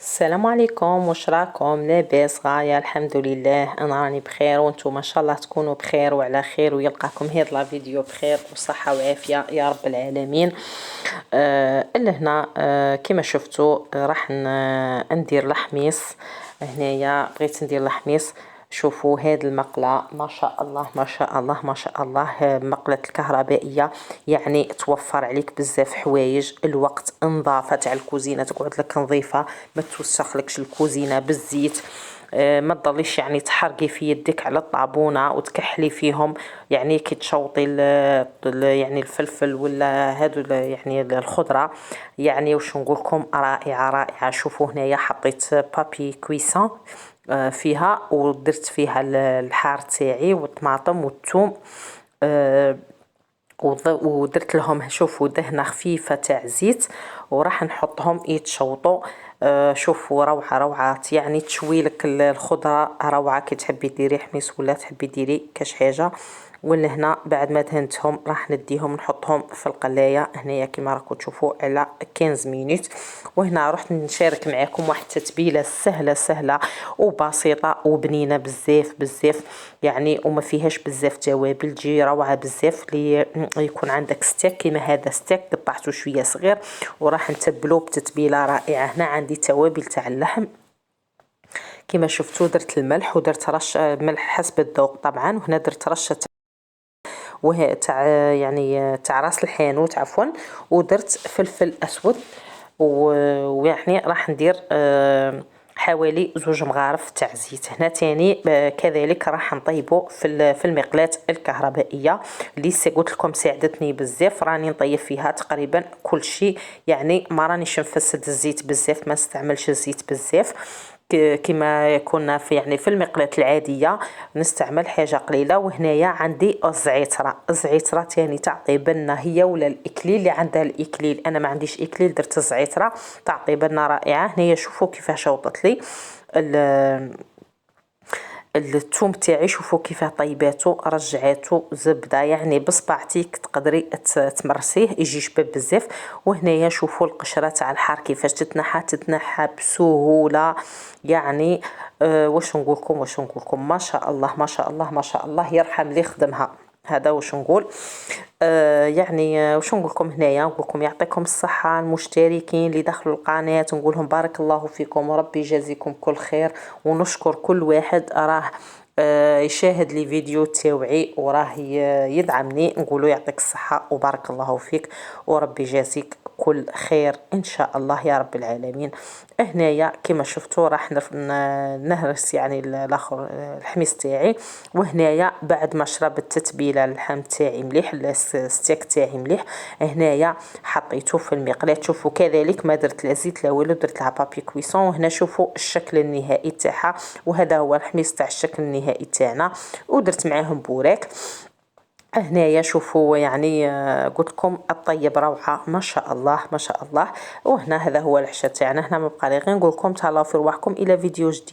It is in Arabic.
السلام عليكم، واش راكم؟ لاباس غايه؟ الحمد لله، انا راني بخير وانتم ما شاء الله تكونوا بخير وعلى خير، ويلقاكم هذا لا فيديو بخير وصحه وعافيه يا رب العالمين. لهنا كما شفتوا راح ندير الحميص. هنايا بغيت ندير الحميص. شوفوا هاد المقلة، ما شاء الله ما شاء الله ما شاء الله، مقلة الكهربائية، يعني توفر عليك بزاف حوايج. الوقت، نظافة تاع الكوزينة تقعد لك نظيفة، ما توسخلكش الكوزينة بالزيت. ما تضليش يعني تحرقي في يدك على الطابونة وتكحلي فيهم، يعني كي تشوطي يعني الفلفل ولا هادو يعني الخضرة. يعني وش نقولكم، رائعة رائعة. شوفوا هنايا حطيت بابي كويسون فيها، ودرت فيها الحار تاعي والطماطم والثوم. ودرت لهم شوفوا دهنه خفيفه تاع زيت، وراح نحطهم يتشوطوا. شوفوا روعه روعه، يعني تشوي لك الخضره روعه. كي تحبي ديري حميص ولا تحبي ديري كاش حاجه. ولهنا بعد ما دهنتهم راح نديهم نحطهم في القلايه هنايا كما راكم تشوفوا على 15 مينوت. وهنا رحت نشارك معكم واحد التتبيله سهله سهله وبسيطه وبنينه بزاف بزاف، يعني وما فيهاش بزاف توابل، تجي روعه بزاف. لي يكون عندك ستيك كيما هذا ستيك قطعته شويه صغير، وراح نتبلو بتتبيله رائعه. هنا عندي توابل تاع اللحم كما شفتوا، درت الملح ودرت رشه ملح حسب الذوق طبعا، وهنا درت رشه وهي تاع يعني تاع راس الحانوت عفوا، ودرت فلفل اسود. ويعني راح ندير حوالي 2 مغارف تاع زيت. هنا تاني كذلك راح نطيبه في المقلاة الكهربائية اللي قلت لكم ساعدتني بزاف. راني نطيب فيها تقريبا كل شيء، يعني ما رانيش نفسد الزيت بزاف، ما استعملش الزيت بزاف كما كنا في يعني في المقلاة العادية نستعمل حاجة قليلة. وهنايا عندي الزعترة. الزعترة تاني تعطي بنة، هي ولا الإكليل اللي عندها الإكليل، أنا ما عنديش إكليل درت الزعترة تعطي بنة رائعة. هنايا شوفوا كيفاش شوطت لي الثوم تاعي، شوفوا كيفاه طيباتو رجعاتو زبده، يعني بصبعتك تقدري تمرسيه يجي شباب بزاف. وهنايا شوفوا القشره تاع الحار كيفاش تتنحى بسهوله، يعني واش نقولكم ما شاء الله ما شاء الله ما شاء الله، يرحم اللي خدمها. هذا واش نقول. يعني واش نقول لكم هنايا، نقول لكم يعطيكم الصحه المشتركين اللي دخلوا القناه، نقول لهم بارك الله فيكم وربي يجازيكم كل خير. ونشكر كل واحد راه يشاهد لي فيديو تاوعي وراه يدعمني، نقولوا يعطيك الصحه وبارك الله فيك وربي يجازيك كل خير ان شاء الله يا رب العالمين. هنايا كما شفتوا راح نهرس يعني الاخر الحميص تاعي. وهنايا بعد ما شرب التتبيله اللحم تاعي مليح، الستيك تاعي مليح، هنايا حطيته في المقلاة. شوفوا كذلك ما درت لا زيت لا والو، درت لها بابي كويسون. وهنا شوفوا الشكل النهائي تاعها، وهذا هو الحميص تاع الشكل النهائي تاعنا. ودرت معاهم بوراك. هنايا شوفوا يعني قلت لكم الطيب روعه ما شاء الله ما شاء الله. وهنا هذا هو العشاء تاعنا. هنا ما بقى لي غير نقول لكم تهلاو في رواحكم الى فيديو جديد.